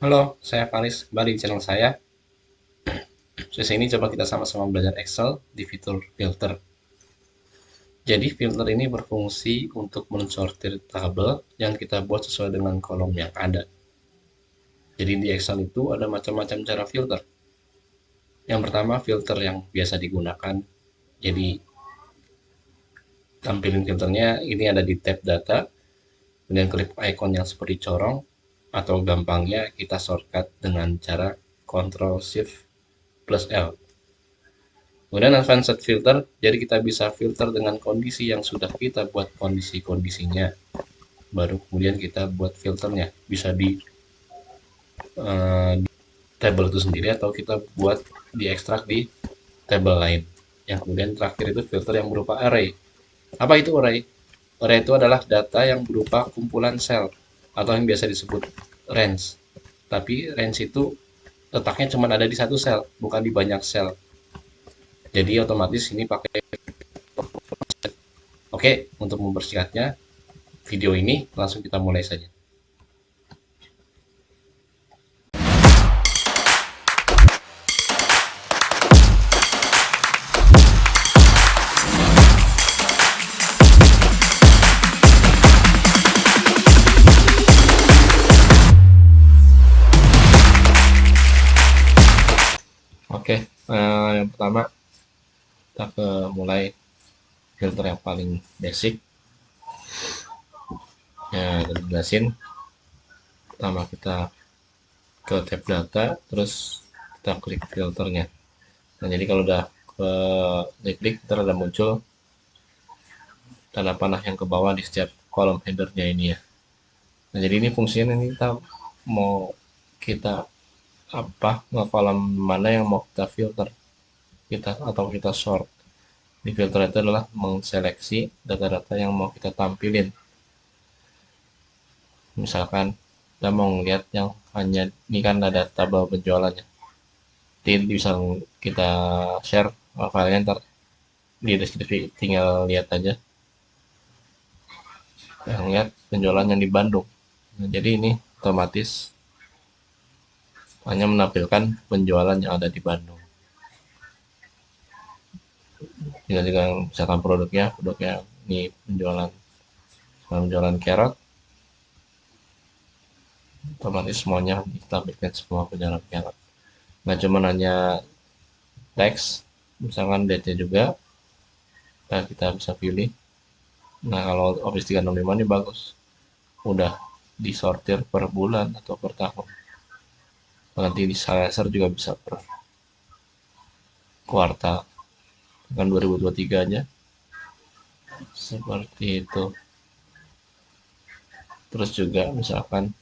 Halo, saya Faris, kembali di channel saya. Sesi ini coba kita sama-sama belajar Excel di fitur filter. Jadi filter ini berfungsi untuk mensortir tabel yang kita buat sesuai dengan kolom yang ada. Jadi di Excel itu ada macam-macam cara filter. Yang pertama filter yang biasa digunakan. Jadi tampilin filternya ini ada di tab data, kemudian klik icon yang seperti corong, atau gampangnya kita shortcut dengan cara Ctrl Shift plus L. Kemudian advanced filter, jadi kita bisa filter dengan kondisi yang sudah kita buat kondisi-kondisinya. Baru kemudian kita buat filternya. Bisa di table itu sendiri atau kita buat diekstrak di table lain. Yang kemudian terakhir itu filter yang berupa array. Apa itu array? Array itu adalah data yang berupa kumpulan sel atau yang biasa disebut range. Tapi range itu letaknya cuma ada di satu sel, bukan di banyak sel. Jadi otomatis ini pakai. Oke, untuk mempersingkatnya video ini langsung kita mulai saja. Oke, yang pertama kita mulai filter yang paling basic. Ya, kita jelasin. Pertama kita ke tab data, terus kita klik filternya. Nah, jadi kalau udah klik, kita ada muncul tanda panah yang ke bawah di setiap kolom headernya ini ya. Nah, jadi ini fungsinya ini kita mau kita kolom mana yang mau kita filter atau kita sort. Di filter itu adalah mengseleksi data-data yang mau kita tampilin. Misalkan kita mau ngeliat yang hanya ini kan ada tabel penjualannya. Jadi bisa kita share filenya ntar di deskripsi, tinggal lihat aja. Yang lihat penjualan yang di Bandung. Nah, jadi ini otomatis hanya menampilkan penjualan yang ada di Bandung. Tinggal juga misalkan produknya ini penjualan carrot, otomatis semuanya ditampilkan semua penjualan carrot. Nggak cuma hanya teks, misalkan date-nya juga, nah kita bisa pilih. Nah kalau Office 365 ini bagus, udah disortir per bulan atau per tahun. Nanti di Slicer juga bisa per kuartal, kan 2023 aja. Seperti itu. Terus juga misalkan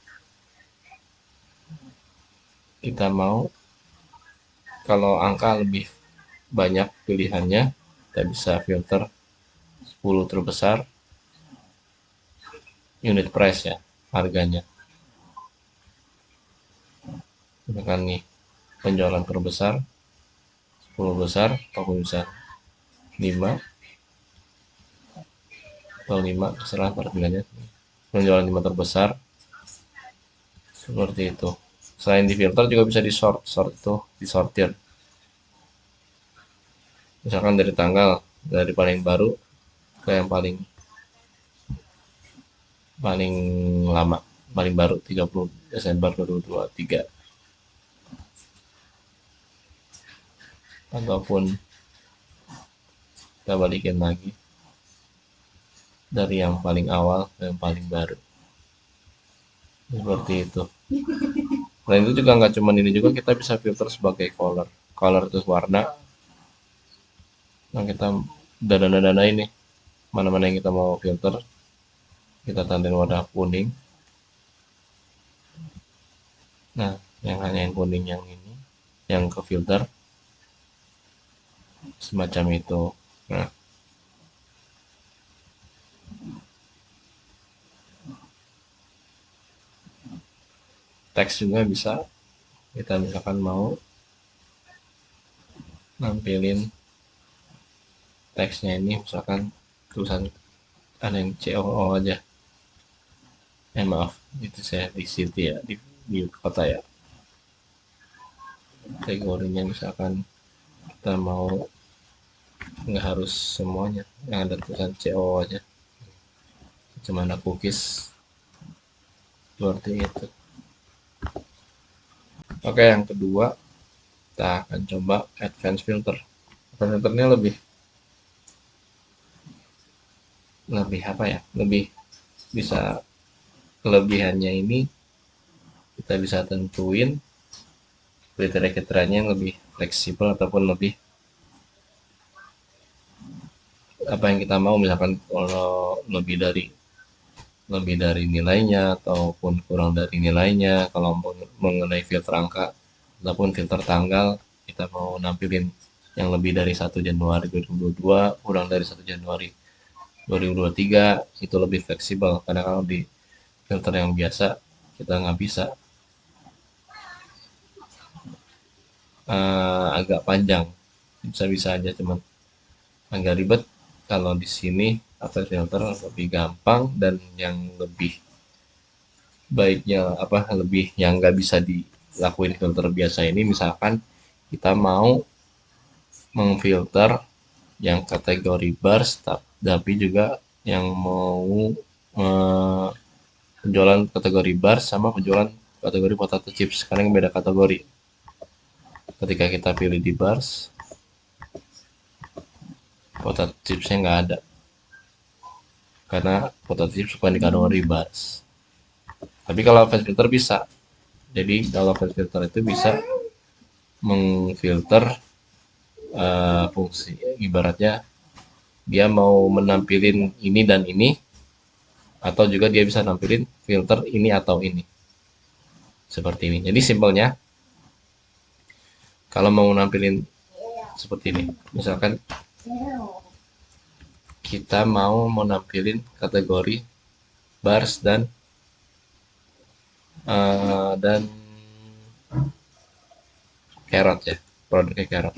kita mau kalau angka lebih banyak pilihannya, kita bisa filter 10 terbesar unit price ya, harganya. Misalkan nih penjualan terbesar 10 besar atau bisa 5 atau 5 terserah harganya. Penjualan 5 terbesar seperti itu. Selain di filter juga bisa sort itu disortir. Misalkan dari tanggal dari paling baru ke yang paling lama, paling baru 30 Desember 2023. Ataupun kita balikin lagi dari yang paling awal ke yang paling baru. Seperti itu. Selain itu juga nggak cuma ini, juga kita bisa filter sebagai color. Color itu warna. Nah kita dana ini mana-mana yang kita mau filter, kita tandain warna kuning. Nah yang hanya yang kuning yang ini yang ke filter semacam itu. Nah teks juga bisa, kita misalkan mau nampilin teksnya ini misalkan tulisan ada yang COO aja, maaf itu saya di city ya, di kota ya, kategorinya, misalkan kita mau nggak harus semuanya yang ada tulisan CO aja, cuma ada cookies seperti itu. Oke, yang kedua kita akan coba advanced filter. Advanced filternya lebih lebih apa ya, lebih bisa, kelebihannya ini kita bisa tentuin kriteria-kriterianya yang lebih fleksibel ataupun lebih apa yang kita mau, misalkan kalau lebih dari nilainya ataupun kurang dari nilainya, kalau mengenai filter angka ataupun filter tanggal, kita mau nampilin yang lebih dari 1 Januari 2022, kurang dari 1 Januari 2023, itu lebih fleksibel. Karena kalau di filter yang biasa kita nggak bisa, agak panjang, bisa-bisa aja, cuman agak ribet. Kalau di sini apa filter lebih gampang, dan yang lebih baiknya apa, lebih yang nggak bisa dilakuin filter biasa ini, misalkan kita mau memfilter yang kategori bars tapi juga yang mau penjualan kategori bars sama penjualan kategori potato chips, sekarang beda kategori. Ketika kita pilih di bars, potato chipsnya nggak ada karena potato chips bukan di kategori bars. Tapi kalau advanced filter bisa. Jadi kalau advanced filter itu bisa mengfilter fungsi, ibaratnya dia mau menampilin ini dan ini, atau juga dia bisa nampilin filter ini atau ini, seperti ini. Jadi simpelnya kalau mau nampilin seperti ini, misalkan kita mau menampilin kategori bars dan carrot ya, produknya carrot.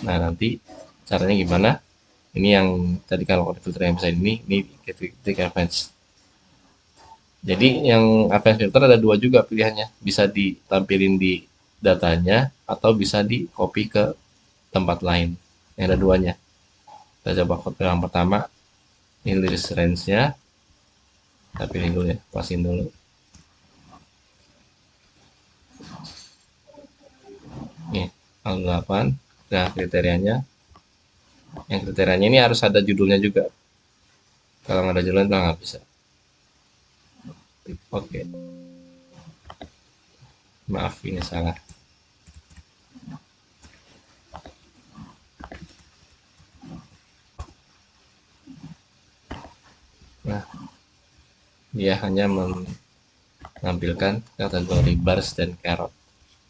Nah, nanti caranya gimana? Ini yang tadi kalau filter yang bisa ini ketik advanced. Jadi yang advanced filter ada dua juga pilihannya, bisa ditampilin di datanya atau bisa di copy ke tempat lain. Yang ada duanya. Kita coba copy yang pertama, ini list range-nya, kita pilih dulu ya, pasin dulu. Nih, L8, nah kriterianya, yang kriterianya ini harus ada judulnya juga. Kalau nggak ada judulnya nggak bisa. Oke, maaf ini salah. Nah, dia hanya menampilkan kategori bars dan carrot,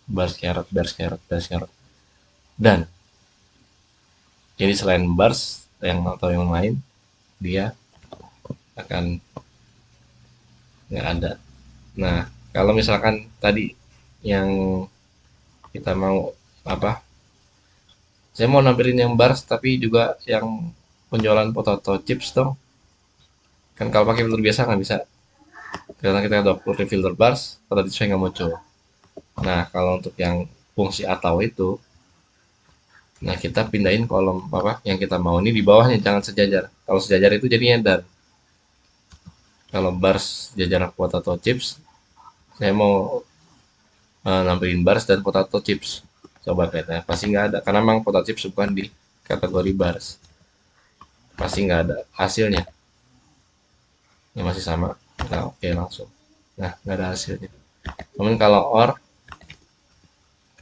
bars carrot, bars carrot, bars carrot. Dan jadi selain bars yang atau yang lain, dia akan nggak ada. Nah, kalau misalkan tadi yang kita mau apa, saya mau nampilin yang bars tapi juga yang penjualan potato chips dong, kan kalau pakai filter biasa nggak bisa karena kita udah pakai filter bars, potato chips nggak muncul. Nah, kalau untuk yang fungsi atau itu, nah kita pindahin kolom apa yang kita mau ini di bawahnya, jangan sejajar. Kalau sejajar itu jadinya dan. Kalau bars jajaran potato chips, saya mau nampilin bars dan potato chips. Coba kayaknya pasti nggak ada karena memang potato chips bukan di kategori bars. Pasti nggak ada hasilnya. Ini masih sama. Kita oke langsung. Nah, nggak ada hasilnya. Namun kalau or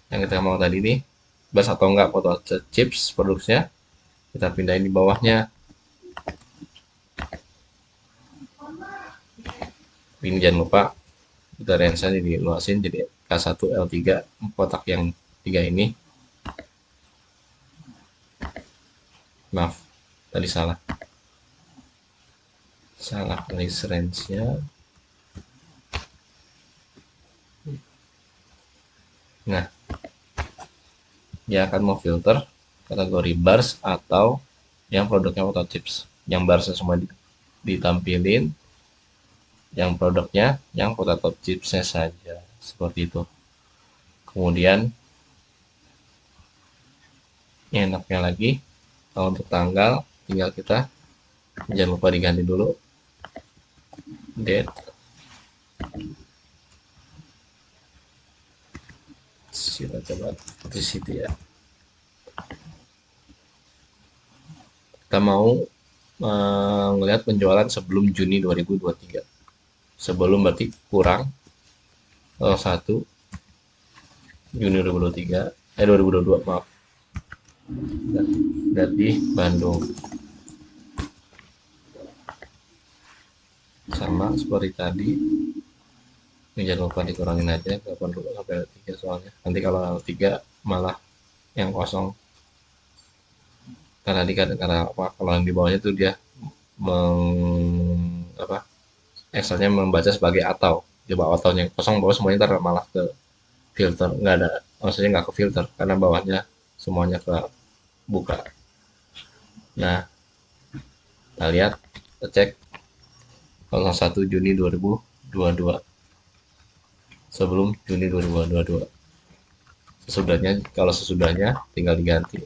yang kita mau tadi ini, bars atau enggak potato chips produksinya, kita pindahin di bawahnya. Ini jangan lupa kita range diluasin jadi K1 L3, kotak yang 3 ini. Maaf, tadi salah list range-nya. Nah, dia akan mau filter kategori bars atau yang produknya potato chips. Yang barsnya semua ditampilin, yang produknya yang potato chipsnya saja, seperti itu. Kemudian enaknya lagi, kalau untuk tanggal tinggal kita jangan lupa diganti dulu date. Kita coba di situ ya, kita mau melihat penjualan sebelum Juni 2023. Sebelum berarti kurang 1 Juni 2023, 2022 maaf, berarti Bandung. Sama seperti tadi, ini jangan lupa dikurangin aja 80 sampai 3 soalnya nanti kalau 3 malah yang kosong, karena karena apa, kalau yang di bawahnya tuh dia apa, Excelnya membaca sebagai atau, coba ataunya kosong bawah semuanya ntar malah ke filter, nggak ada, maksudnya nggak ke filter karena bawahnya semuanya ke buka. Nah, kita lihat, kita cek kalau 1 Juni 2022 sebelum Juni 2022. Sesudahnya, kalau sesudahnya tinggal diganti.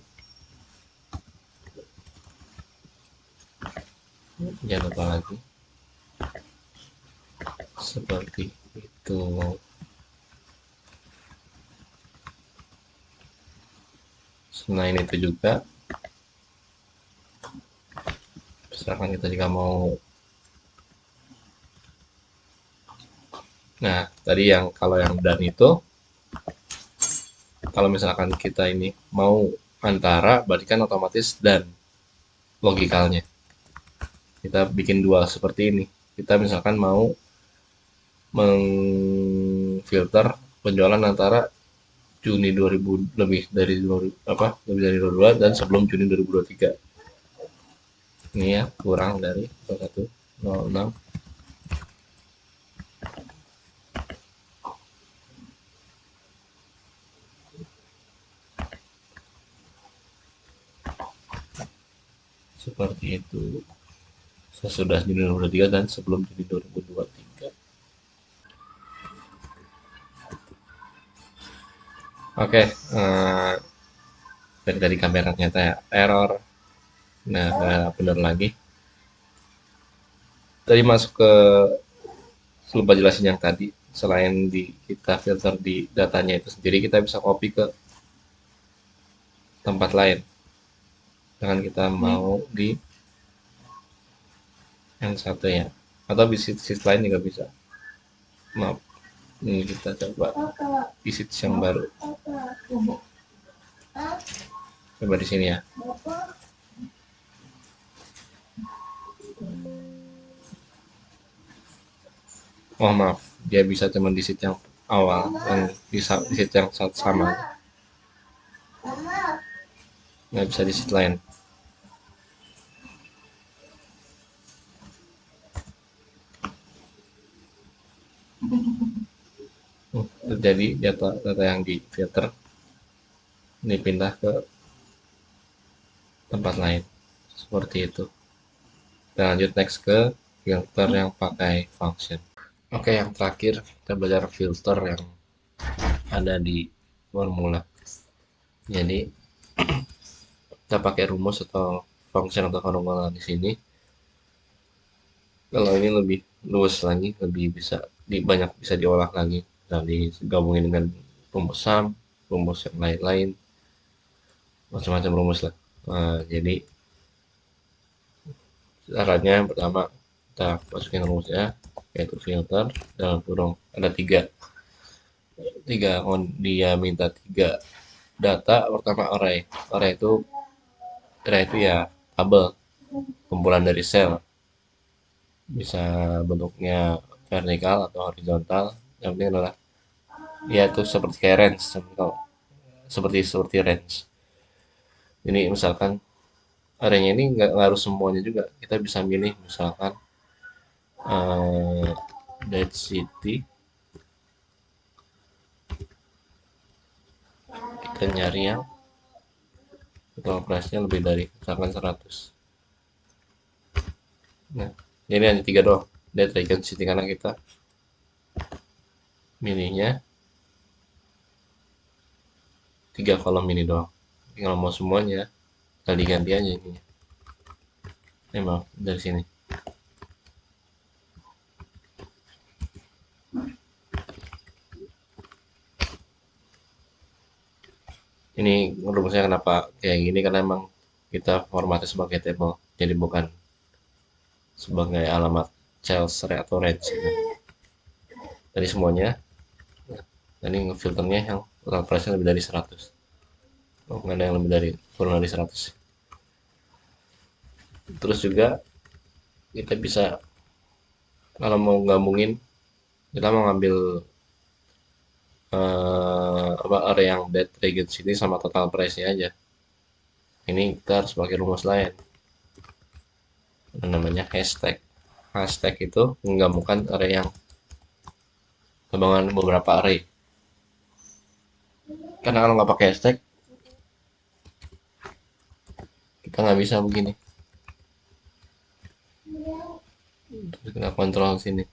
Jangan lupa lagi seperti itu. Selain itu juga, misalkan kita juga mau, nah tadi yang kalau yang dan itu, kalau misalkan kita ini mau antara, berarti kan otomatis dan logikalnya kita bikin dua seperti ini. Kita misalkan mau mengfilter penjualan antara Juni 2000 lebih dari 2000, apa lebih dari 22 dan sebelum Juni 2023. Ini ya, kurang dari 2106. Seperti itu. Sesudah Juni 2023 dan sebelum Juni 2023. Oke, dari kamera ternyata ya error. Nah, benar lagi. Tadi masuk ke, lupa jelasin yang tadi. Selain di kita filter di datanya itu sendiri, kita bisa copy ke tempat lain. Dengan kita mau di yang satu ya, atau di situs lain juga bisa. Maaf, ini kita coba di situs yang baru. Coba di sini ya. Oh maaf, dia bisa cuma di situs yang awal dan di situs yang sama, nggak bisa di situs lain. Terjadi data yang di filter dipindah ke tempat lain seperti itu. Kita lanjut next ke filter yang pakai function. Oke, yang terakhir kita belajar filter yang ada di formula. Jadi kita pakai rumus atau function atau formula di sini. Kalau ini lebih luas lagi, lebih bisa banyak bisa diolah lagi, dan digabungin dengan rumus sum, rumus yang lain-lain, macam-macam rumus lah. Nah, jadi caranya yang pertama kita masukin rumusnya, yaitu filter dalam kurung ada tiga, dia minta tiga data. Pertama array itu ya tabel, kumpulan dari sel, bisa bentuknya vertikal atau horizontal, yang penting adalah ya itu seperti kayak range, seperti range. Ini misalkan arenya ini nggak harus semuanya juga, kita bisa milih misalkan Dead City, kita nyari yang total price-nya lebih dari misalkan 100. Nah, jadi hanya 3 doang Dead Recon City karena kita milihnya 3 kolom ini doang. Jadi kalau mau semuanya tinggal diganti aja ininya. Maaf dari sini. Ini rumusnya kenapa kayak gini, karena emang kita formatnya sebagai table, jadi bukan sebagai alamat child atau range gitu. Jadi semuanya, jadi filternya yang total price lebih dari 100. Oh, nggak ada yang lebih dari, kurang dari 100. Terus juga kita bisa, kalau mau gabungin, kita mau ngambil apa area yang date region sini sama total price nya aja. Ini kita harus pakai rumus lain, namanya hashtag. Hashtag itu menggabungkan area yang gabungan beberapa array. Karena kalau nggak pakai hashtag, kita nggak bisa begini. Terus kita kontrol sini.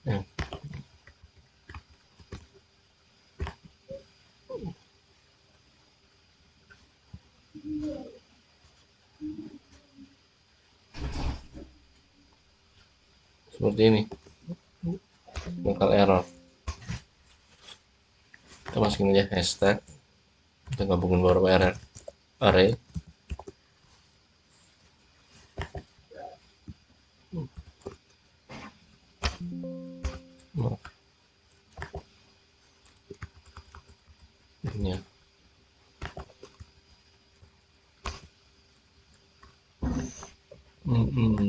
Ya. Seperti ini, bakal error. Kita masukin aja hashtag, kita gabungin beberapa array. Nah, ini ya.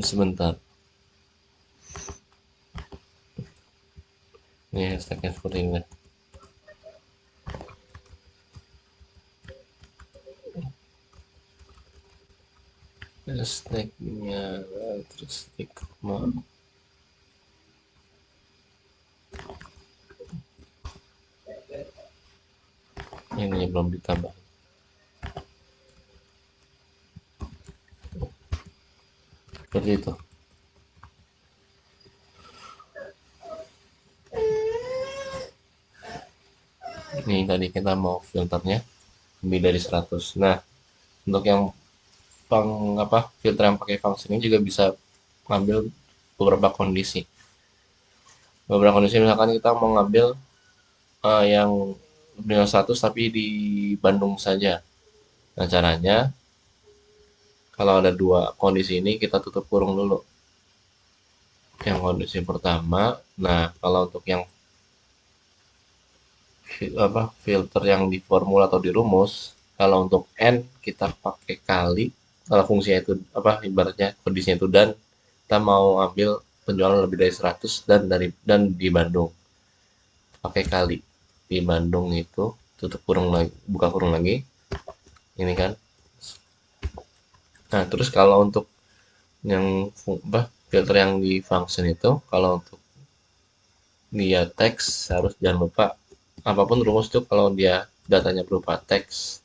Sebentar. Ini hashtagnya seperti ini. Hashtagnya terus stigma. Ini belum ditambah. Seperti itu. Ini tadi kita mau filternya lebih dari 100. Nah, untuk yang filter yang pakai function ini juga bisa ngambil beberapa kondisi. Beberapa kondisi, misalkan kita mau ngambil yang lebih dari 100 tapi di Bandung saja. Nah, caranya kalau ada dua kondisi ini, kita tutup kurung dulu. Yang kondisi pertama, nah kalau untuk yang filter yang di formula atau di rumus, kalau untuk n kita pakai kali, kalau fungsinya itu ibaratnya kondisinya itu, dan kita mau ambil penjualan lebih dari 100 dan di Bandung, pakai kali. Di Bandung itu tutup kurung lagi, buka kurung lagi, ini kan. Nah, terus kalau untuk yang filter yang di function itu, kalau untuk dia teks, harus jangan lupa, apapun rumus tuh kalau dia datanya berupa teks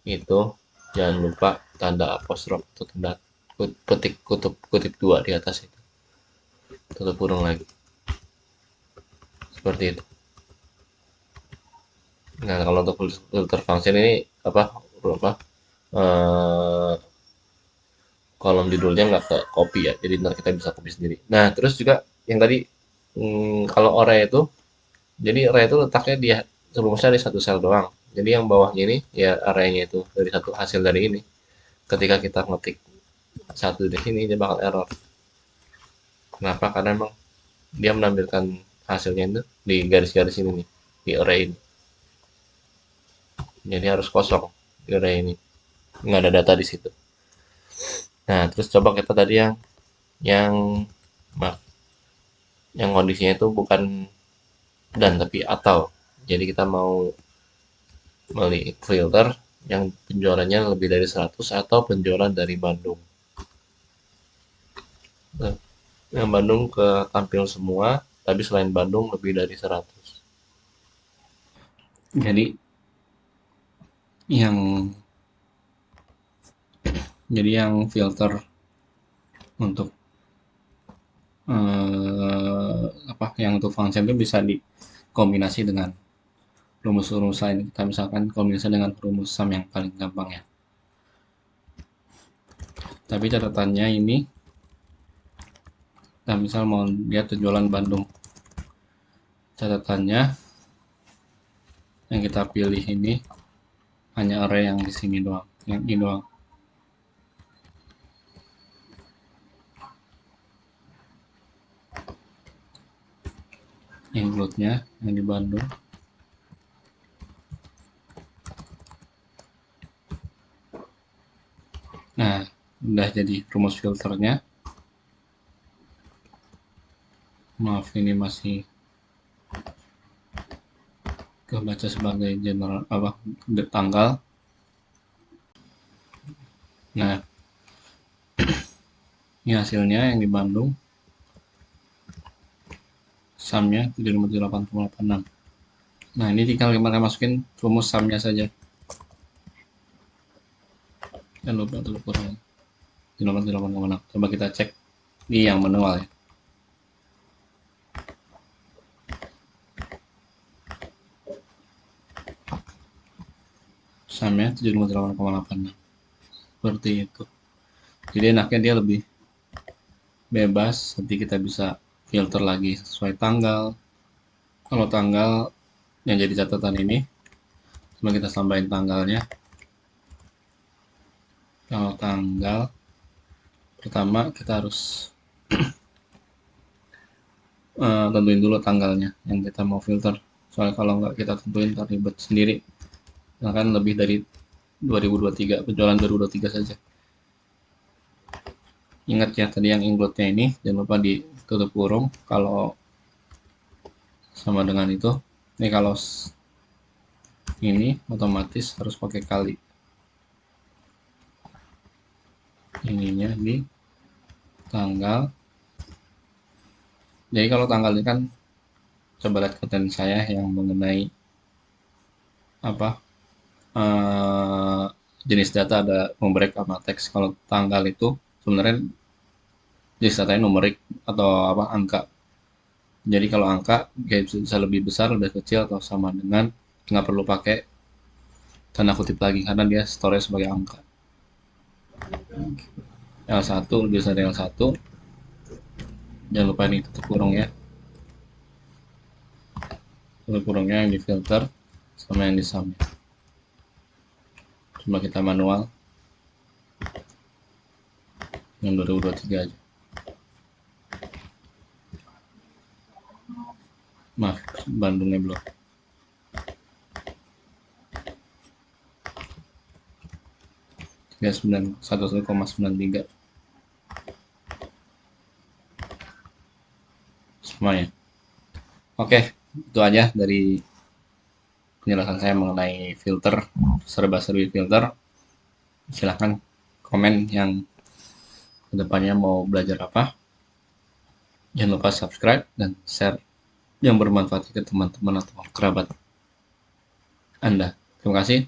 itu jangan lupa tanda apostrof atau tanda kutip dua di atas itu, tutup kurung lagi, seperti itu. Nah, kalau untuk filter function ini apa eh, kolom judulnya nggak ke copy ya, jadi ntar kita bisa copy sendiri. Nah, terus juga yang tadi, kalau array itu, jadi array itu letaknya dia rumusnya di satu sel doang. Jadi yang bawahnya ini ya arraynya itu dari satu hasil dari ini. Ketika kita ngetik satu di sini, dia bakal error. Kenapa? Karena emang dia menampilkan hasilnya itu di garis-garis ini nih, di array ini. Jadi harus kosong di array ini, nggak ada data di situ. Nah, terus coba kita tadi yang maaf, yang kondisinya itu bukan dan tapi atau. Jadi kita mau melihat filter yang penjualannya lebih dari 100 atau penjualan dari Bandung. Nah, yang Bandung ke tampil semua, tapi selain Bandung lebih dari 100. Jadi yang yang filter untuk yang untuk function itu bisa dikombinasi dengan rumus-rumus lain. Kita misalkan kalau misalnya dengan rumus sum yang paling gampang ya. Tapi catatannya ini, nah misal mau lihat penjualan Bandung, catatannya yang kita pilih ini hanya array yang di sini doang, yang ini doang. Include-nya yang di Bandung. Nah, udah jadi rumus filternya. Maaf, ini masih kebaca sebagai general apa tanggal. Nah, ini hasilnya yang di Bandung. Sumnya 758,86. Nah, ini tinggal kita masukin rumus sumnya saja. Jangan lupa untuk kurang 758,6. Coba kita cek di yang manual ya. Sumnya 758,86. Seperti itu. Jadi enaknya dia lebih bebas, nanti kita bisa filter lagi sesuai tanggal. Kalau tanggal yang jadi catatan ini, cuma kita tambahin tanggalnya. Kalau tanggal pertama kita harus tentuin dulu tanggalnya yang kita mau filter. Soalnya kalau nggak kita tentuin ntar ribet sendiri. Misalkan lebih dari 2023, penjualan 2023 saja. Ingat ya tadi yang include-nya ini, jangan lupa ditutup kurung kalau sama dengan itu. Ini kalau ini otomatis harus pakai kali. Ininya di tanggal. Jadi kalau tanggal ini kan coba lihat konten saya yang mengenai apa jenis data ada numerik sama teks. Kalau tanggal itu sebenarnya jenis datanya numerik atau apa angka. Jadi kalau angka bisa lebih besar, lebih kecil atau sama dengan, nggak perlu pakai tanda kutip lagi karena dia store sebagai angka. L1 lebih besar dari L1. Jangan lupa ini tutup kurung ya. Tutup kurungnya yang di filter sama yang di sum. Cuma kita manual yang 2023 aja. Maaf, Bandungnya belum. Satu 1,93 semuanya. Oke, itu aja dari penjelasan saya mengenai filter, serba-serbi filter. Silahkan komen yang kedepannya mau belajar apa. Jangan lupa subscribe dan share yang bermanfaat ke teman-teman atau kerabat Anda. Terima kasih.